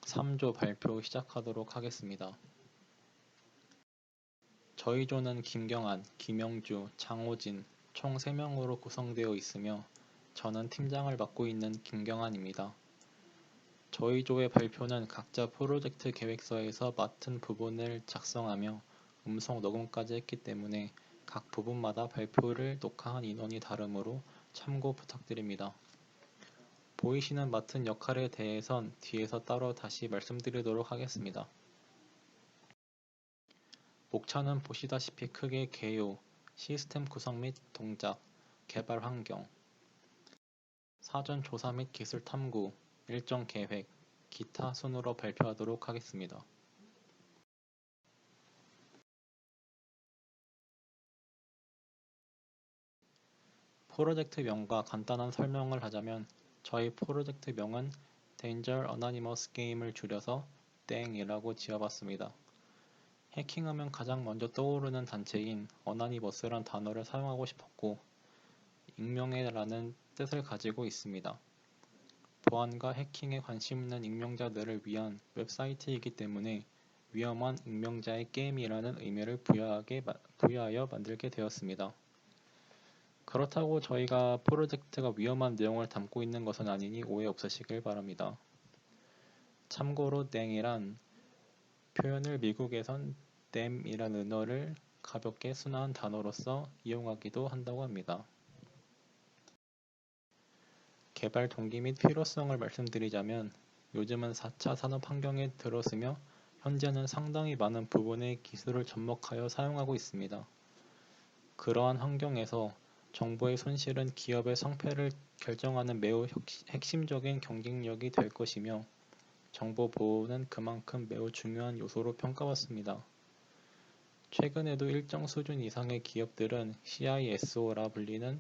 3조 발표 시작하도록 하겠습니다. 저희 조는 김경한, 김영주, 장호진 총 3명으로 구성되어 있으며 저는 팀장을 맡고 있는 김경한입니다. 저희 조의 발표는 각자 프로젝트 계획서에서 맡은 부분을 작성하며 음성 녹음까지 했기 때문에 각 부분마다 발표를 녹화한 인원이 다르므로 참고 부탁드립니다. 보이시는 맡은 역할에 대해선 뒤에서 따로 다시 말씀드리도록 하겠습니다. 목차는 보시다시피 크게 개요, 시스템 구성 및 동작, 개발 환경, 사전 조사 및 기술 탐구, 일정 계획, 기타 순으로 발표하도록 하겠습니다. 프로젝트명과 간단한 설명을 하자면 저희 프로젝트명은 Danger Anonymous Game을 줄여서 땡이라고 지어봤습니다. 해킹하면 가장 먼저 떠오르는 단체인 어나니머스란 단어를 사용하고 싶었고 익명해라는 뜻을 가지고 있습니다. 보안과 해킹에 관심 있는 익명자들을 위한 웹사이트이기 때문에 위험한 익명자의 게임이라는 의미를 부여하여 만들게 되었습니다. 그렇다고 저희가 프로젝트가 위험한 내용을 담고 있는 것은 아니니 오해 없으시길 바랍니다. 참고로 땡이란 표현을 미국에선 damn이란 은어를 가볍게 순화한 단어로서 이용하기도 한다고 합니다. 개발 동기 및 필요성을 말씀드리자면 요즘은 4차 산업 환경에 들어서며 현재는 상당히 많은 부분의 기술을 접목하여 사용하고 있습니다. 그러한 환경에서 정보의 손실은 기업의 성패를 결정하는 매우 핵심적인 경쟁력이 될 것이며 정보 보호는 그만큼 매우 중요한 요소로 평가받습니다. 최근에도 일정 수준 이상의 기업들은 CISO라 불리는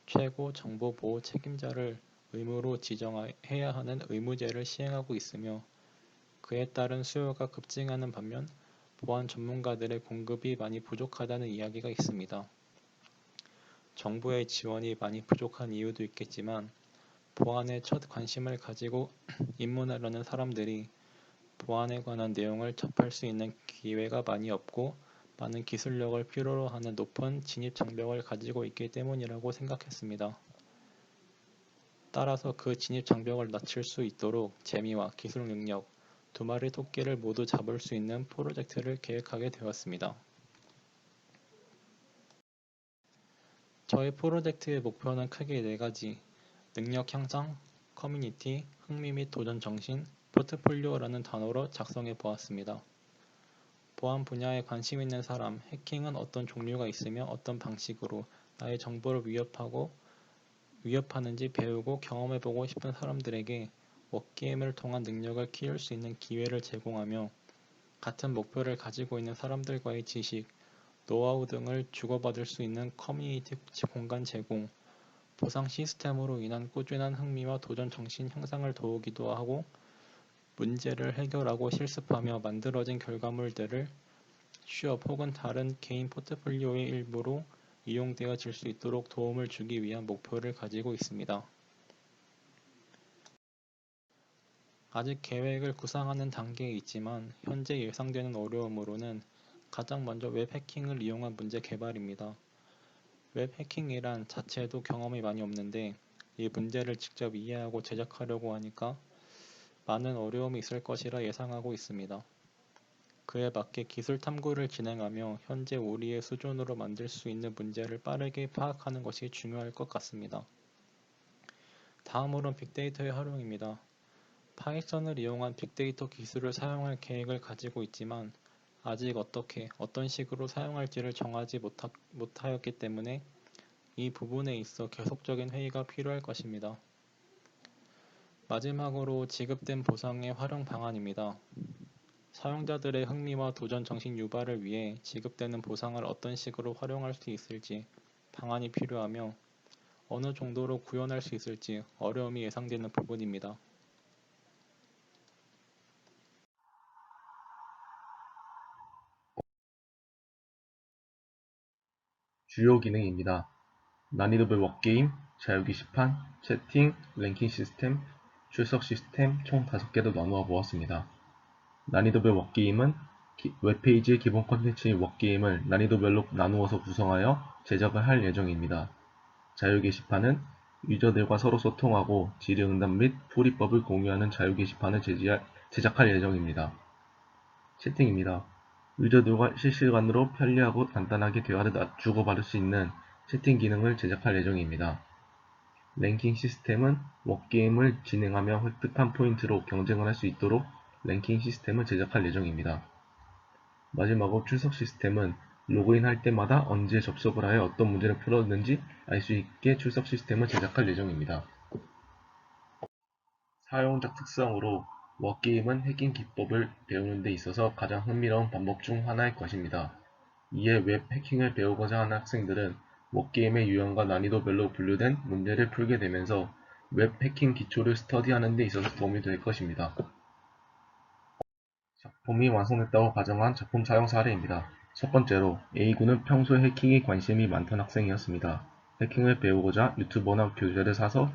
최고 정보 보호 책임자를 의무로 지정해야 하는 의무제를 시행하고 있으며 그에 따른 수요가 급증하는 반면 보안 전문가들의 공급이 많이 부족하다는 이야기가 있습니다. 정부의 지원이 많이 부족한 이유도 있겠지만 보안에 첫 관심을 가지고 입문하려는 사람들이 보안에 관한 내용을 접할 수 있는 기회가 많이 없고 많은 기술력을 필요로 하는 높은 진입 장벽을 가지고 있기 때문이라고 생각했습니다. 따라서 그 진입 장벽을 낮출 수 있도록 재미와 기술 능력, 두 마리 토끼를 모두 잡을 수 있는 프로젝트를 계획하게 되었습니다. 저희 프로젝트의 목표는 크게 4가지, 능력 향상, 커뮤니티, 흥미 및 도전 정신, 포트폴리오라는 단어로 작성해 보았습니다. 보안 분야에 관심 있는 사람, 해킹은 어떤 종류가 있으며 어떤 방식으로 나의 정보를 위협하는지 배우고 경험해보고 싶은 사람들에게 워게임을 통한 능력을 키울 수 있는 기회를 제공하며 같은 목표를 가지고 있는 사람들과의 지식, 노하우 등을 주고받을 수 있는 커뮤니티 공간 제공, 보상 시스템으로 인한 꾸준한 흥미와 도전 정신 향상을 도우기도 하고 문제를 해결하고 실습하며 만들어진 결과물들을 취업 혹은 다른 개인 포트폴리오의 일부로 이용되어질 수 있도록 도움을 주기 위한 목표를 가지고 있습니다. 아직 계획을 구상하는 단계에 있지만 현재 예상되는 어려움으로는 가장 먼저 웹 해킹을 이용한 문제 개발입니다. 웹 해킹이란 자체도 경험이 많이 없는데 이 문제를 직접 이해하고 제작하려고 하니까 많은 어려움이 있을 것이라 예상하고 있습니다. 그에 맞게 기술 탐구를 진행하며 현재 우리의 수준으로 만들 수 있는 문제를 빠르게 파악하는 것이 중요할 것 같습니다. 다음으로는 빅데이터의 활용입니다. 파이썬을 이용한 빅데이터 기술을 사용할 계획을 가지고 있지만 아직 어떤 식으로 사용할지를 정하지 못하였기 때문에 이 부분에 있어 계속적인 회의가 필요할 것입니다. 마지막으로 지급된 보상의 활용 방안입니다. 사용자들의 흥미와 도전 정신 유발을 위해 지급되는 보상을 어떤 식으로 활용할 수 있을지 방안이 필요하며 어느 정도로 구현할 수 있을지 어려움이 예상되는 부분입니다. 주요 기능입니다. 난이도별 워게임, 자유 게시판, 채팅, 랭킹 시스템, 출석 시스템 총 5개로 나누어 보았습니다. 난이도별 워게임은 웹페이지의 기본 콘텐츠인 워게임을 난이도별로 나누어서 구성하여 제작을 할 예정입니다. 자유 게시판은 유저들과 서로 소통하고 질의응답 및 풀이법을 공유하는 자유 게시판을 제작할 예정입니다. 채팅입니다. 유저들과 실시간으로 편리하고 간단하게 대화를 주고받을 수 있는 채팅 기능을 제작할 예정입니다. 랭킹 시스템은 워게임을 진행하며 획득한 포인트로 경쟁을 할 수 있도록 랭킹 시스템을 제작할 예정입니다. 마지막으로 출석 시스템은 로그인할 때마다 언제 접속을 하여 어떤 문제를 풀었는지 알 수 있게 출석 시스템을 제작할 예정입니다. 사용자 특성으로 워게임은 해킹 기법을 배우는 데 있어서 가장 흥미로운 방법 중 하나일 것입니다. 이에 웹 해킹을 배우고자 하는 학생들은 워게임의 유형과 난이도별로 분류된 문제를 풀게 되면서 웹 해킹 기초를 스터디하는 데 있어서 도움이 될 것입니다. 작품이 완성됐다고 가정한 작품 사용 사례입니다. 첫 번째로 A군은 평소에 해킹에 관심이 많던 학생이었습니다. 해킹을 배우고자 유튜버나 교재를 사서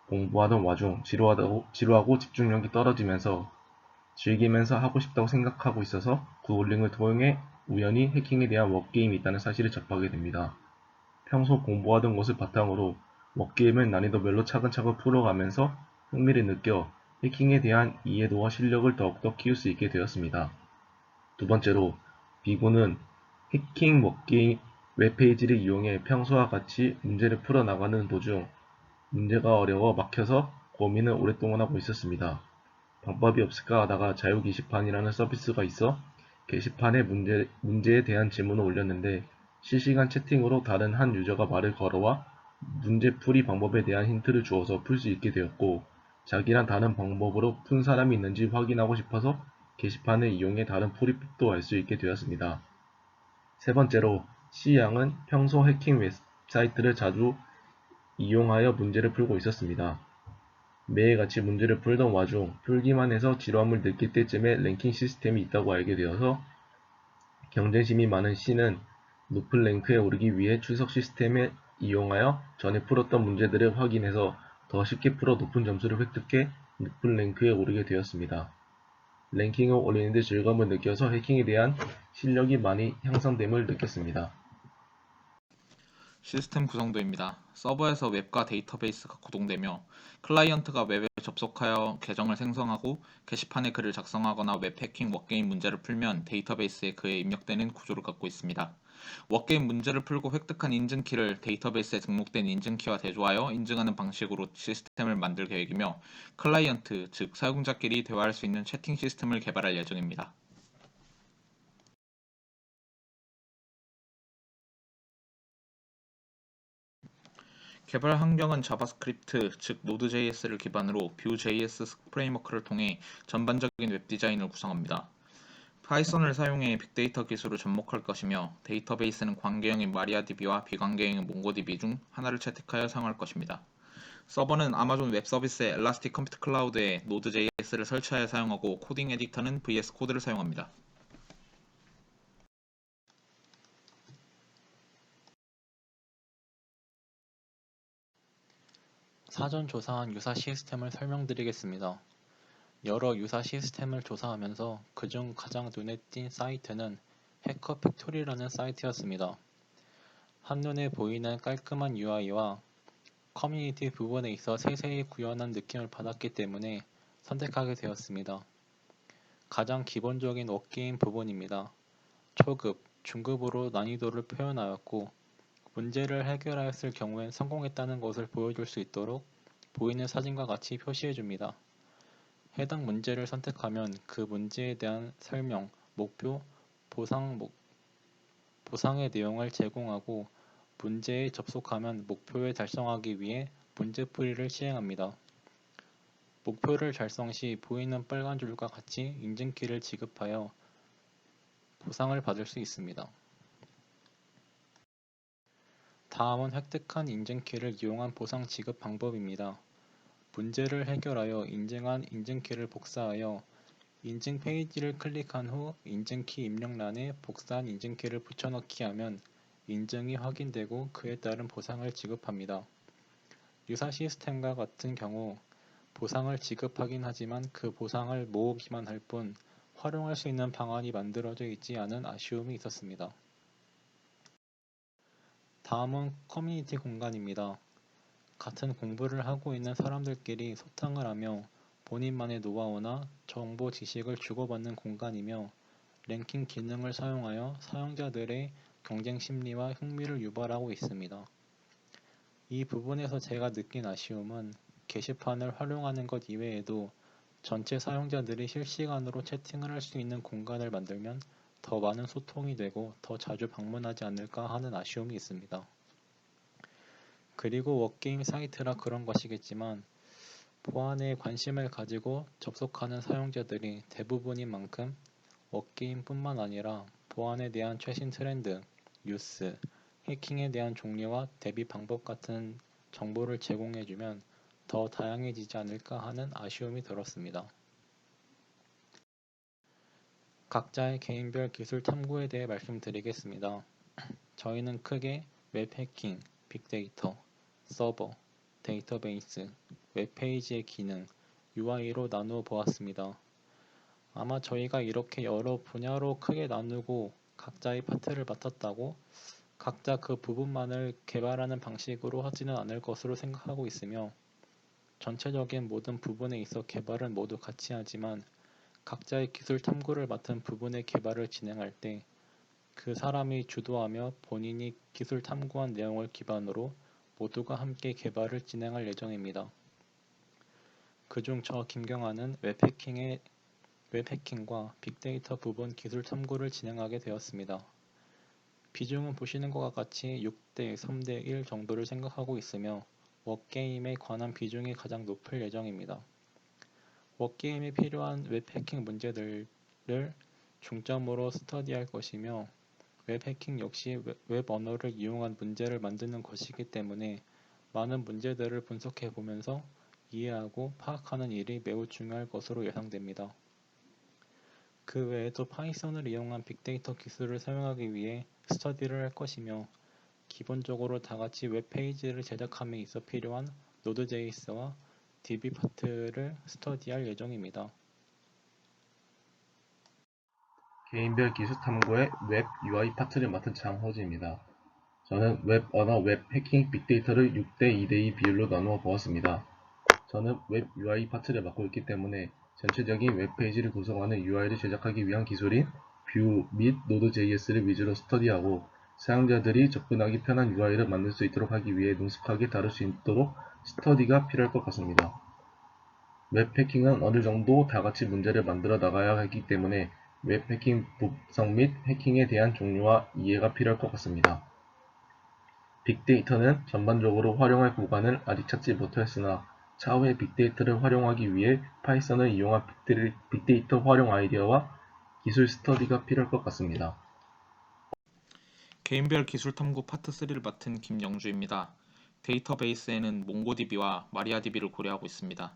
공부하던 와중 지루하고 집중력이 떨어지면서 즐기면서 하고 싶다고 생각하고 있어서 구글링을 통해 우연히 해킹에 대한 워게임이 있다는 사실을 접하게 됩니다. 평소 공부하던 것을 바탕으로 워게임을 난이도별로 차근차근 풀어가면서 흥미를 느껴 해킹에 대한 이해도와 실력을 더욱더 키울 수 있게 되었습니다. 두 번째로 B군은 해킹 워게임 웹페이지를 이용해 평소와 같이 문제를 풀어나가는 도중 문제가 어려워 막혀서 고민을 오랫동안 하고 있었습니다. 방법이 없을까 하다가 자유 게시판이라는 서비스가 있어 게시판에 문제에 대한 질문을 올렸는데 실시간 채팅으로 다른 한 유저가 말을 걸어와 문제풀이 방법에 대한 힌트를 주어서 풀 수 있게 되었고 자기랑 다른 방법으로 푼 사람이 있는지 확인하고 싶어서 게시판을 이용해 다른 풀이법도 알 수 있게 되었습니다. 세 번째로 C양은 평소 해킹 웹사이트를 자주 이용하여 문제를 풀고 있었습니다. 매일같이 문제를 풀던 와중 풀기만 해서 지루함을 느낄 때쯤에 랭킹 시스템이 있다고 알게 되어서 경쟁심이 많은 C는 높은 랭크에 오르기 위해 출석 시스템을 이용하여 전에 풀었던 문제들을 확인해서 더 쉽게 풀어 높은 점수를 획득해 높은 랭크에 오르게 되었습니다. 랭킹을 올리는 데 즐거움을 느껴서 해킹에 대한 실력이 많이 향상됨을 느꼈습니다. 시스템 구성도입니다. 서버에서 웹과 데이터베이스가 구동되며 클라이언트가 웹에 접속하여 계정을 생성하고 게시판에 글을 작성하거나 웹 해킹 워게임 문제를 풀면 데이터베이스에 그에 입력되는 구조를 갖고 있습니다. 워게임 문제를 풀고 획득한 인증키를 데이터베이스에 등록된 인증키와 대조하여 인증하는 방식으로 시스템을 만들 계획이며 클라이언트, 즉 사용자끼리 대화할 수 있는 채팅 시스템을 개발할 예정입니다. 개발 환경은 자바스크립트, 즉 노드.js를 기반으로 Vue.js 프레임워크를 통해 전반적인 웹 디자인을 구성합니다. 파이썬을 사용해 빅데이터 기술을 접목할 것이며 데이터베이스는 관계형인 마리아DB와 비관계형인 몽고DB 중 하나를 채택하여 사용할 것입니다. 서버는 아마존 웹 서비스의 엘라스틱 컴퓨트 클라우드에 노드.js를 설치하여 사용하고 코딩 에디터는 VS 코드를 사용합니다. 사전 조사한 유사 시스템을 설명드리겠습니다. 여러 유사 시스템을 조사하면서 그중 가장 눈에 띈 사이트는 해커 팩토리라는 사이트였습니다. 한눈에 보이는 깔끔한 UI와 커뮤니티 부분에 있어 세세히 구현한 느낌을 받았기 때문에 선택하게 되었습니다. 가장 기본적인 워게임 부분입니다. 초급, 중급으로 난이도를 표현하였고 문제를 해결하였을 경우엔 성공했다는 것을 보여줄 수 있도록 보이는 사진과 같이 표시해줍니다. 해당 문제를 선택하면 그 문제에 대한 설명, 목표, 보상의 내용을 제공하고 문제에 접속하면 목표를 달성하기 위해 문제풀이를 시행합니다. 목표를 달성 시 보이는 빨간 줄과 같이 인증키를 지급하여 보상을 받을 수 있습니다. 다음은 획득한 인증키를 이용한 보상 지급 방법입니다. 문제를 해결하여 인증한 인증키를 복사하여 인증 페이지를 클릭한 후 인증키 입력란에 복사한 인증키를 붙여넣기 하면 인증이 확인되고 그에 따른 보상을 지급합니다. 유사 시스템과 같은 경우 보상을 지급하긴 하지만 그 보상을 모으기만 할 뿐 활용할 수 있는 방안이 만들어져 있지 않은 아쉬움이 있었습니다. 다음은 커뮤니티 공간입니다. 같은 공부를 하고 있는 사람들끼리 소통을 하며 본인만의 노하우나 정보 지식을 주고받는 공간이며 랭킹 기능을 사용하여 사용자들의 경쟁 심리와 흥미를 유발하고 있습니다. 이 부분에서 제가 느낀 아쉬움은 게시판을 활용하는 것 이외에도 전체 사용자들이 실시간으로 채팅을 할 수 있는 공간을 만들면 더 많은 소통이 되고 더 자주 방문하지 않을까 하는 아쉬움이 있습니다. 그리고 워게임 사이트라 그런 것이겠지만 보안에 관심을 가지고 접속하는 사용자들이 대부분인 만큼 워게임뿐만 아니라 보안에 대한 최신 트렌드, 뉴스, 해킹에 대한 종류와 대비 방법 같은 정보를 제공해주면 더 다양해지지 않을까 하는 아쉬움이 들었습니다. 각자의 개인별 기술 탐구에 대해 말씀드리겠습니다. 저희는 크게 웹 해킹, 빅데이터, 서버, 데이터베이스, 웹페이지의 기능, UI로 나누어 보았습니다. 아마 저희가 이렇게 여러 분야로 크게 나누고 각자의 파트를 맡았다고 각자 그 부분만을 개발하는 방식으로 하지는 않을 것으로 생각하고 있으며 전체적인 모든 부분에 있어 개발은 모두 같이 하지만 각자의 기술 탐구를 맡은 부분의 개발을 진행할 때 그 사람이 주도하며 본인이 기술 탐구한 내용을 기반으로 모두가 함께 개발을 진행할 예정입니다. 그중 저 김경아는 웹해킹과 빅데이터 부분 기술 탐구를 진행하게 되었습니다. 비중은 보시는 것과 같이 6대 3대 1 정도를 생각하고 있으며 워게임에 관한 비중이 가장 높을 예정입니다. 워게임에 필요한 웹해킹 문제들을 중점으로 스터디할 것이며 웹해킹 역시 웹 언어를 이용한 문제를 만드는 것이기 때문에 많은 문제들을 분석해 보면서 이해하고 파악하는 일이 매우 중요할 것으로 예상됩니다. 그 외에도 파이썬을 이용한 빅데이터 기술을 사용하기 위해 스터디를 할 것이며 기본적으로 다같이 웹페이지를 제작함에 있어 필요한 노드.js와 DB 파트를 스터디할 예정입니다. 개인별 기술 탐구의 웹 UI 파트를 맡은 장호지입니다. 저는 웹 언어, 웹 해킹, 빅데이터를 6대 2대2 비율로 나누어 보았습니다. 저는 웹 UI 파트를 맡고 있기 때문에 전체적인 웹페이지를 구성하는 UI를 제작하기 위한 기술인 뷰 및 노드.js를 위주로 스터디하고 사용자들이 접근하기 편한 UI를 만들 수 있도록 하기 위해 능숙하게 다룰 수 있도록 스터디가 필요할 것 같습니다. 웹 해킹은 어느 정도 다같이 문제를 만들어 나가야 하기 때문에 웹 해킹 분석 및 해킹에 대한 종류와 이해가 필요할 것 같습니다. 빅데이터는 전반적으로 활용할 구간을 아직 찾지 못하였으나 차후에 빅데이터를 활용하기 위해 파이썬을 이용한 빅데이터 활용 아이디어와 기술 스터디가 필요할 것 같습니다. 개인별 기술 탐구 파트 3를 맡은 김영주입니다. 데이터베이스에는 몽고DB와 마리아DB를 고려하고 있습니다.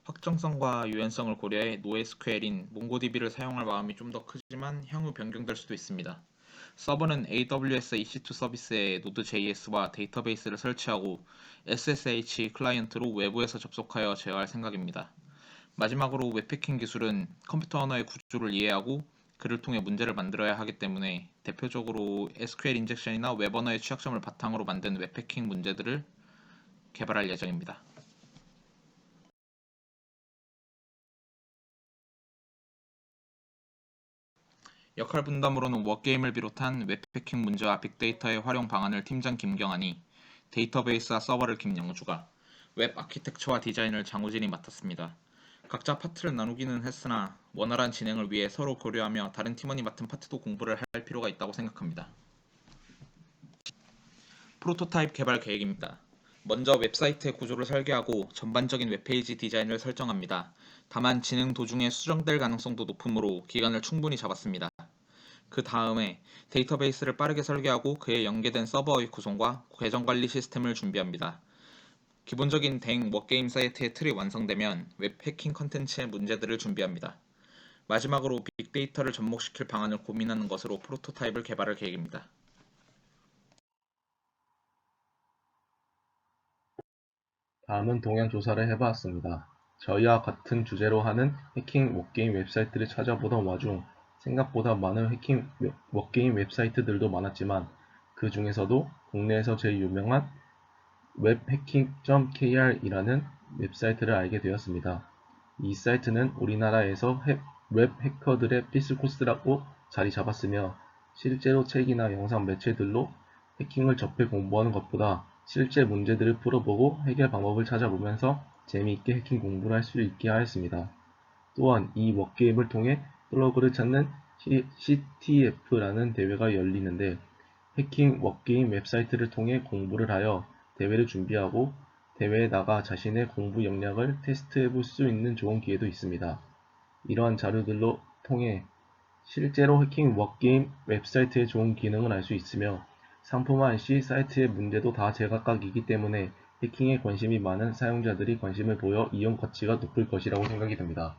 확정성과 유연성을 고려해 NoSQL인 몽고DB를 사용할 마음이 좀 더 크지만 향후 변경될 수도 있습니다. 서버는 AWS EC2 서비스에 노드.js와 데이터베이스를 설치하고 SSH 클라이언트로 외부에서 접속하여 제어할 생각입니다. 마지막으로 웹해킹 기술은 컴퓨터 언어의 구조를 이해하고 그를 통해 문제를 만들어야 하기 때문에 대표적으로 SQL 인젝션이나 웹 언어의 취약점을 바탕으로 만든 웹해킹 문제들을 개발할 예정입니다. 역할 분담으로는 워게임을 비롯한 웹해킹 문제와 빅데이터의 활용 방안을 팀장 김경환이, 데이터베이스와 서버를 김영주가, 웹 아키텍처와 디자인을 장우진이 맡았습니다. 각자 파트를 나누기는 했으나 원활한 진행을 위해 서로 고려하며 다른 팀원이 맡은 파트도 공부를 할 필요가 있다고 생각합니다. 프로토타입 개발 계획입니다. 먼저 웹사이트의 구조를 설계하고 전반적인 웹페이지 디자인을 설정합니다. 다만 진행 도중에 수정될 가능성도 높으므로 기간을 충분히 잡았습니다. 그 다음에 데이터베이스를 빠르게 설계하고 그에 연계된 서버의 구성과 계정 관리 시스템을 준비합니다. 기본적인 댕 워게임 사이트의 틀이 완성되면 웹 해킹 컨텐츠의 문제들을 준비합니다. 마지막으로 빅데이터를 접목시킬 방안을 고민하는 것으로 프로토타입을 개발할 계획입니다. 다음은 동향 조사를 해봤습니다. 저희와 같은 주제로 하는 해킹 워게임 웹사이트를 찾아보던 와중 생각보다 많은 해킹 워게임 웹사이트들도 많았지만 그 중에서도 국내에서 제일 유명한 webhacking.kr이라는 웹사이트를 알게 되었습니다. 이 사이트는 우리나라에서 웹 해커들의 필수 코스라고 자리 잡았으며 실제로 책이나 영상 매체들로 해킹을 접해 공부하는 것보다 실제 문제들을 풀어보고 해결 방법을 찾아보면서 재미있게 해킹 공부를 할 수 있게 하였습니다. 또한 이 워게임을 통해 플러그를 찾는 CTF라는 대회가 열리는데 해킹 워게임 웹사이트를 통해 공부를 하여 대회를 준비하고 대회에 나가 자신의 공부 역량을 테스트해 볼 수 있는 좋은 기회도 있습니다. 이러한 자료들로 통해 실제로 해킹 워게임 웹사이트의 좋은 기능을 알 수 있으며 상품화 시 사이트의 문제도 다 제각각이기 때문에 해킹에 관심이 많은 사용자들이 관심을 보여 이용 가치가 높을 것이라고 생각이 됩니다.